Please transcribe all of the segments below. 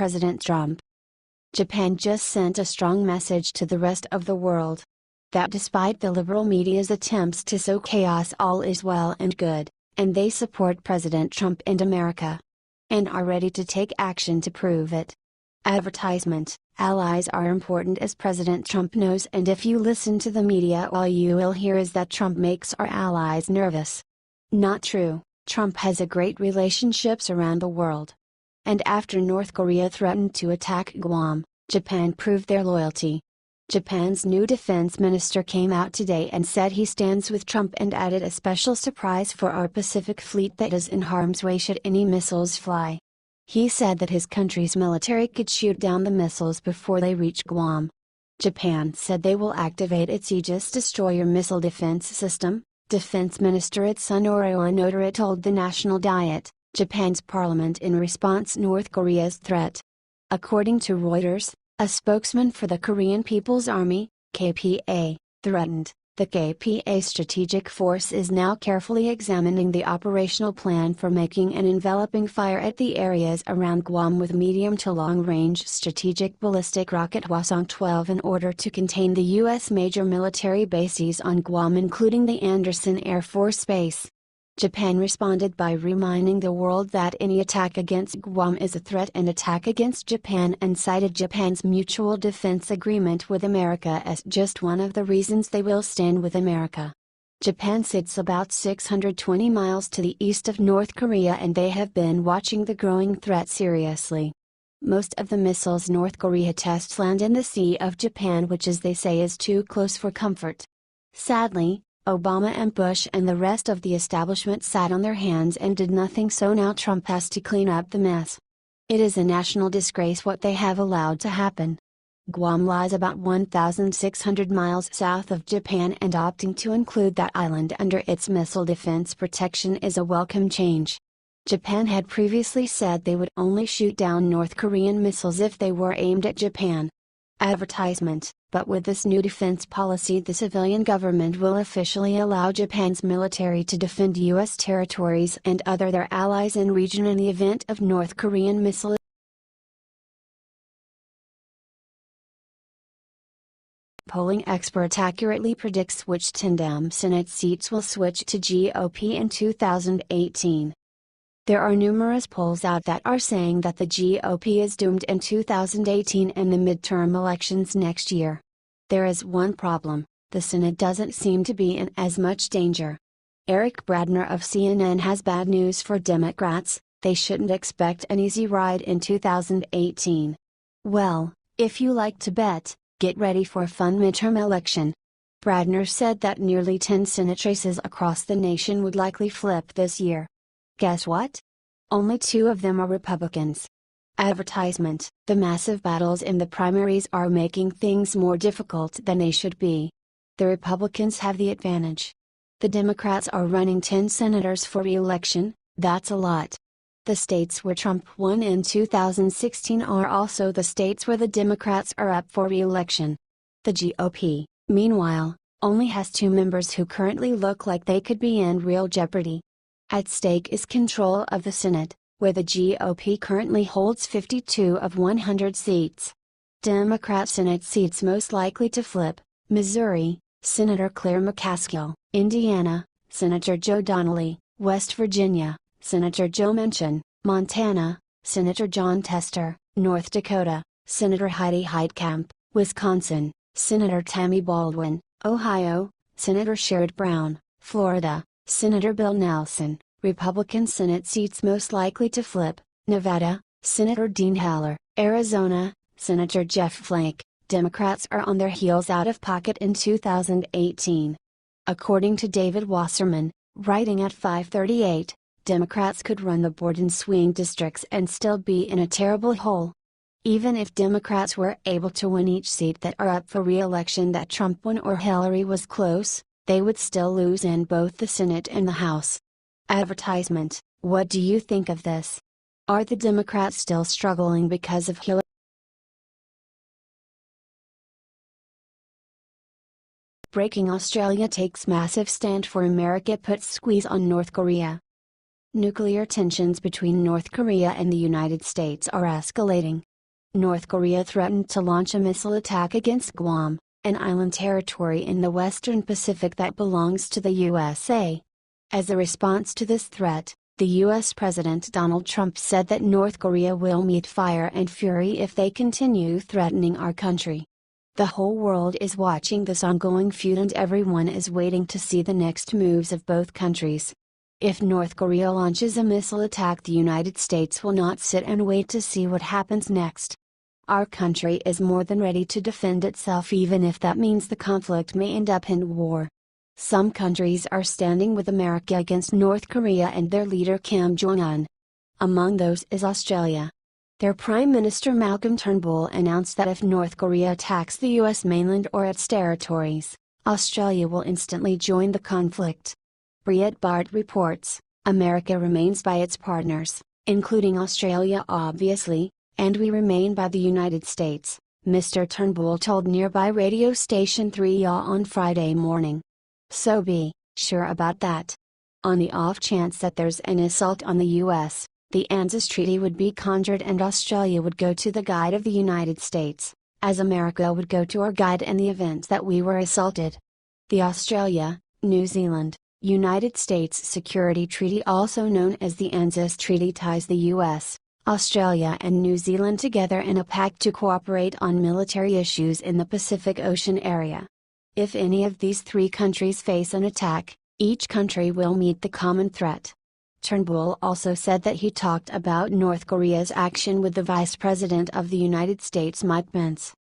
President Trump. Japan just sent a strong message to the rest of the world. That despite the liberal media's attempts to sow chaos, all is well and good, and they support President Trump and America. And are ready to take action to prove it. Advertisement: allies are important, as President Trump knows, and if you listen to the media, all you will hear is that Trump makes our allies nervous. Not true. Trump has a great relationships around the world. And after North Korea threatened to attack Guam, Japan proved their loyalty. Japan's new defense minister came out today and said he stands with Trump and added a special surprise for our Pacific fleet that is in harm's way should any missiles fly. He said that his country's military could shoot down the missiles before they reach Guam. Japan said they will activate its Aegis destroyer missile defense system, Defense Minister Itsunori Onodera told the National Diet, Japan's parliament, in response North Korea's threat. According to Reuters, a spokesman for the Korean People's Army, KPA, threatened. The KPA strategic force is now carefully examining the operational plan for making an enveloping fire at the areas around Guam with medium to long-range strategic ballistic rocket Hwasong-12 in order to contain the U.S. major military bases on Guam, including the Andersen Air Force Base. Japan responded by reminding the world that any attack against Guam is a threat and attack against Japan, and cited Japan's mutual defense agreement with America as just one of the reasons they will stand with America. Japan sits about 620 miles to the east of North Korea, and they have been watching the growing threat seriously. Most of the missiles North Korea tests land in the Sea of Japan, which, as they say, is too close for comfort. Sadly, Obama and Bush and the rest of the establishment sat on their hands and did nothing, so now Trump has to clean up the mess. It is a national disgrace what they have allowed to happen. Guam lies about 1,600 miles south of Japan, and opting to include that island under its missile defense protection is a welcome change. Japan had previously said they would only shoot down North Korean missiles if they were aimed at Japan. Advertisement: but with this new defense policy, the civilian government will officially allow Japan's military to defend U.S. territories and other their allies in region in the event of North Korean missile. Polling expert accurately predicts which 10 Senate seats will switch to GOP in 2018. There are numerous polls out that are saying that the GOP is doomed in 2018 and the midterm elections next year. There is one problem: the Senate doesn't seem to be in as much danger. Eric Bradner of CNN has bad news for Democrats: they shouldn't expect an easy ride in 2018. Well, if you like to bet, get ready for a fun midterm election. Bradner said that nearly 10 Senate races across the nation would likely flip this year. Guess what? Only 2 of them are Republicans. Advertisement: the massive battles in the primaries are making things more difficult than they should be. The Republicans have the advantage. The Democrats are running 10 senators for re-election. That's a lot. The states where Trump won in 2016 are also the states where the Democrats are up for re-election. The GOP, meanwhile, only has 2 members who currently look like they could be in real jeopardy. At stake is control of the Senate, where the GOP currently holds 52 of 100 seats. Democrat Senate seats most likely to flip: Missouri, Senator Claire McCaskill; Indiana, Senator Joe Donnelly; West Virginia, Senator Joe Manchin; Montana, Senator John Tester; North Dakota, Senator Heidi Heitkamp; Wisconsin, Senator Tammy Baldwin; Ohio, Senator Sherrod Brown; Florida, Senator Bill Nelson. Republican Senate seats most likely to flip: Nevada, Senator Dean Heller; Arizona, Senator Jeff Flake. Democrats are on their heels out of pocket in 2018. According to David Wasserman, writing at 538, Democrats could run the board in swing districts and still be in a terrible hole. Even if Democrats were able to win each seat that are up for re-election that Trump won or Hillary was close, they would still lose in both the Senate and the House. Advertisement: what do you think of this? Are the Democrats still struggling because of Hillary? Breaking: Australia takes massive stand for America, puts squeeze on North Korea. Nuclear tensions between North Korea and the United States are escalating, North Korea threatened to launch a missile attack against Guam, an island territory in the western Pacific that belongs to the USA. As a response to this threat, the U.S. President Donald Trump said that North Korea will meet fire and fury if they continue threatening our country. The whole world is watching this ongoing feud and everyone is waiting to see the next moves of both countries. If North Korea launches a missile attack, the United States will not sit and wait to see what happens next. Our country is more than ready to defend itself, even if that means the conflict may end up in war. Some countries are standing with America against North Korea and their leader Kim Jong-un. Among those is Australia. Their Prime Minister Malcolm Turnbull announced that if North Korea attacks the US mainland or its territories, Australia will instantly join the conflict. Breitbart reports, America remains by its partners, including Australia obviously, and we remain by the United States, Mr. Turnbull told nearby radio station 3yaw on Friday morning. So be sure about that. On the off chance that there's an assault on the US, the ANZUS Treaty would be conjured and Australia would go to the guide of the United States, as America would go to our guide in the event that we were assaulted. The Australia, New Zealand, United States Security Treaty, also known as the ANZUS Treaty, ties the US, Australia and New Zealand together in a pact to cooperate on military issues in the Pacific Ocean area. If any of these three countries face an attack, each country will meet the common threat. Turnbull also said that he talked about North Korea's action with the Vice President of the United States Mike Pence.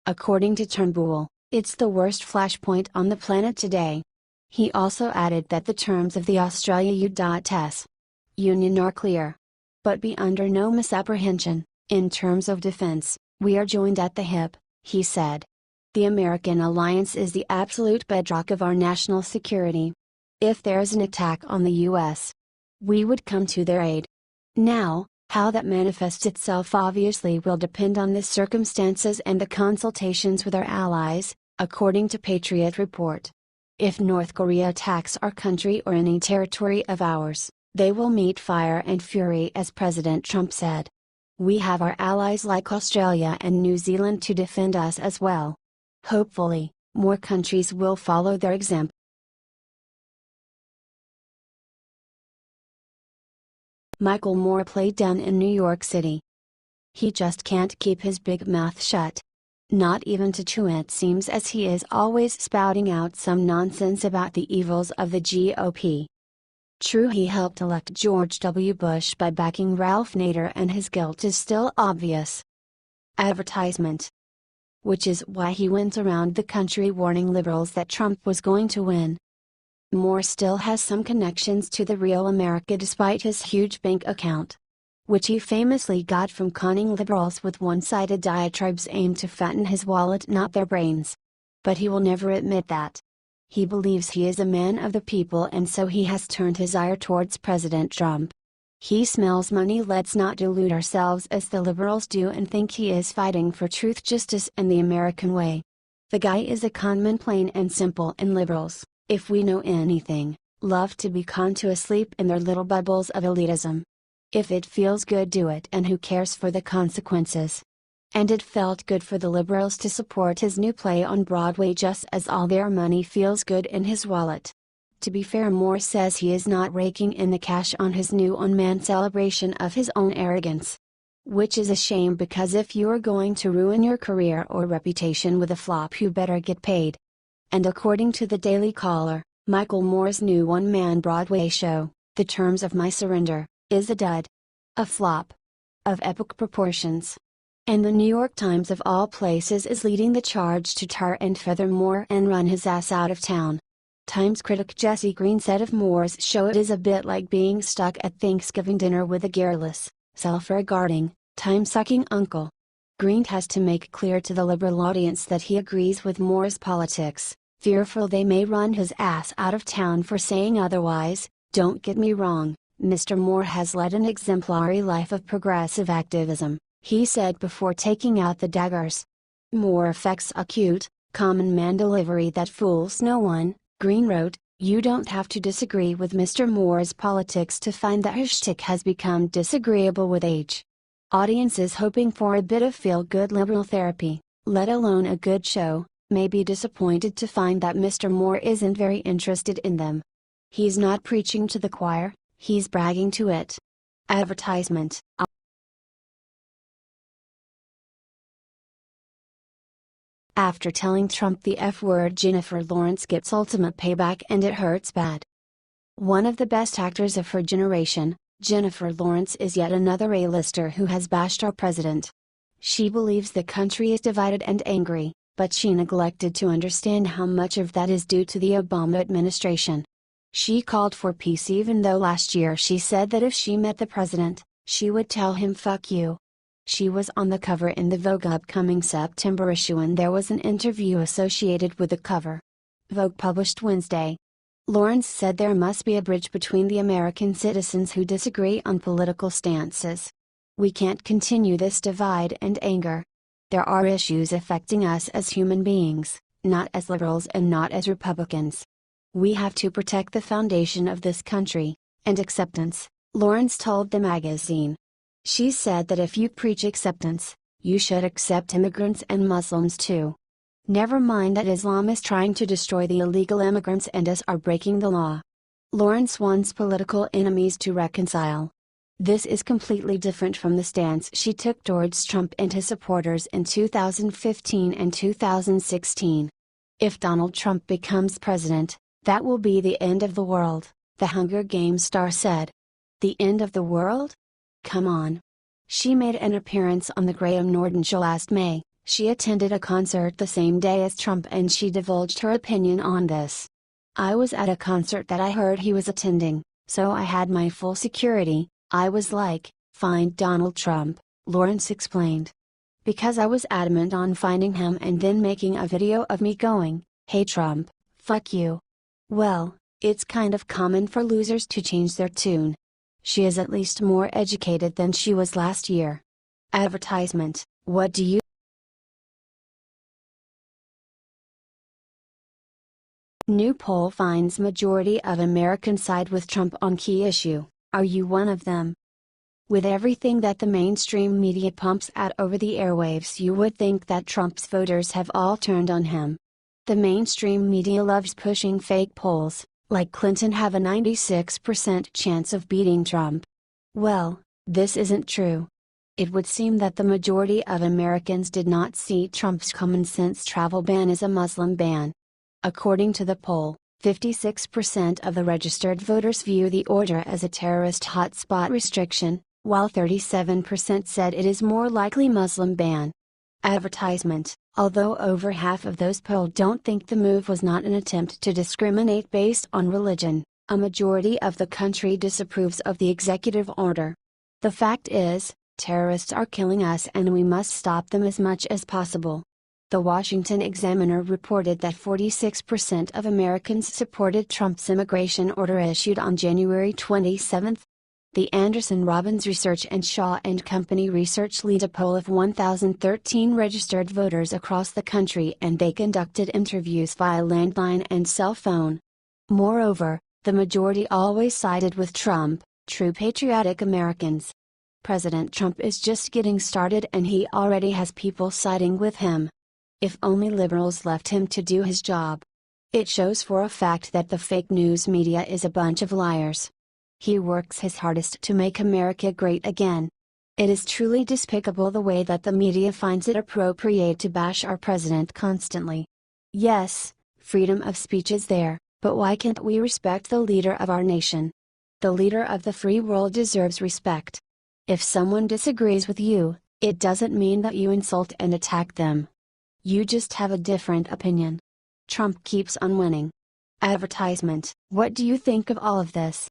According to Turnbull, it's the worst flashpoint on the planet today. He also added that the terms of the Australia U.S. Union are clear. But be under no misapprehension, in terms of defense, we are joined at the hip, he said. The American alliance is the absolute bedrock of our national security. If there is an attack on the U.S., we would come to their aid. Now, how that manifests itself obviously will depend on the circumstances and the consultations with our allies, according to Patriot Report. If North Korea attacks our country or any territory of ours, they will meet fire and fury, as President Trump said. We have our allies like Australia and New Zealand to defend us as well. Hopefully, more countries will follow their example. Michael Moore played down in New York City. He just can't keep his big mouth shut. Not even to chew, it seems, as he is always spouting out some nonsense about the evils of the GOP. True, he helped elect George W. Bush by backing Ralph Nader, and his guilt is still obvious. Advertisement. Which is why he went around the country warning liberals that Trump was going to win. Moore still has some connections to the real America despite his huge bank account, which he famously got from conning liberals with one-sided diatribes aimed to fatten his wallet, not their brains. But he will never admit that. He believes he is a man of the people, and so he has turned his ire towards President Trump. He smells money. Let's not delude ourselves as the liberals do and think he is fighting for truth, justice, and the American way. The guy is a conman, plain and simple, and liberals, if we know anything, love to be conned to a sleep in their little bubbles of elitism. If it feels good, do it, and who cares for the consequences? And it felt good for the liberals to support his new play on Broadway, just as all their money feels good in his wallet. To be fair, Moore says he is not raking in the cash on his new one-man celebration of his own arrogance. Which is a shame, because if you are going to ruin your career or reputation with a flop, you better get paid. And according to the Daily Caller, Michael Moore's new one-man Broadway show, The Terms of My Surrender, is a dud. A flop. Of epic proportions. And the New York Times of all places is leading the charge to tar and feather Moore and run his ass out of town. Times critic Jesse Green said of Moore's show, it is a bit like being stuck at Thanksgiving dinner with a garrulous, self-regarding, time-sucking uncle. Green has to make clear to the liberal audience that he agrees with Moore's politics, fearful they may run his ass out of town for saying otherwise. Don't get me wrong, Mr. Moore has led an exemplary life of progressive activism, he said before taking out the daggers. Moore affects a cute, common man delivery that fools no one. Green wrote, you don't have to disagree with Mr. Moore's politics to find that his shtick has become disagreeable with age. Audiences hoping for a bit of feel-good liberal therapy, let alone a good show, may be disappointed to find that Mr. Moore isn't very interested in them. He's not preaching to the choir, he's bragging to it. Advertisement. After telling Trump the F word, Jennifer Lawrence gets ultimate payback and it hurts bad. One of the best actors of her generation, Jennifer Lawrence is yet another A-lister who has bashed our president. She believes the country is divided and angry, but she neglected to understand how much of that is due to the Obama administration. She called for peace even though last year she said that if she met the president, she would tell him "fuck you." She was on the cover in the Vogue upcoming September issue and there was an interview associated with the cover. Vogue published Wednesday. Lawrence said there must be a bridge between the American citizens who disagree on political stances. We can't continue this divide and anger. There are issues affecting us as human beings, not as liberals and not as Republicans. We have to protect the foundation of this country, and acceptance, Lawrence told the magazine. She said that if you preach acceptance, you should accept immigrants and Muslims too. Never mind that Islam is trying to destroy the illegal immigrants and us are breaking the law. Lawrence wants political enemies to reconcile. This is completely different from the stance she took towards Trump and his supporters in 2015 and 2016. If Donald Trump becomes president, that will be the end of the world, the Hunger Games star said. The end of the world? Come on. She made an appearance on the Graham Norton show last May. She attended a concert the same day as Trump and she divulged her opinion on this. I was at a concert that I heard he was attending, so I had my full security. I was like, find Donald Trump, Lawrence explained. Because I was adamant on finding him and then making a video of me going, "Hey Trump, fuck you." Well, it's kind of common for losers to change their tune. She is at least more educated than she was last year. Advertisement. What do you New poll finds majority of Americans side with Trump on key issue. Are you one of them? With everything that the mainstream media pumps out over the airwaves, you would think that Trump's voters have all turned on him. The mainstream media loves pushing fake polls, like Clinton have a 96% chance of beating Trump. Well, this isn't true. It would seem that the majority of Americans did not see Trump's common sense travel ban as a Muslim ban. According to the poll, 56% of the registered voters view the order as a terrorist hotspot restriction, while 37% said it is more likely Muslim ban. Advertisement. Although over half of those polled don't think the move was not an attempt to discriminate based on religion, a majority of the country disapproves of the executive order. The fact is, terrorists are killing us and we must stop them as much as possible. The Washington Examiner reported that 46% of Americans supported Trump's immigration order issued on January 27. The Anderson Robbins Research and Shaw and Company Research lead a poll of 1,013 registered voters across the country and they conducted interviews via landline and cell phone. Moreover, the majority always sided with Trump, true patriotic Americans. President Trump is just getting started and he already has people siding with him. If only liberals left him to do his job. It shows for a fact that the fake news media is a bunch of liars. He works his hardest to make America great again. It is truly despicable the way that the media finds it appropriate to bash our president constantly. Yes, freedom of speech is there, but why can't we respect the leader of our nation? The leader of the free world deserves respect. If someone disagrees with you, it doesn't mean that you insult and attack them. You just have a different opinion. Trump keeps on winning. Advertisement. What do you think of all of this?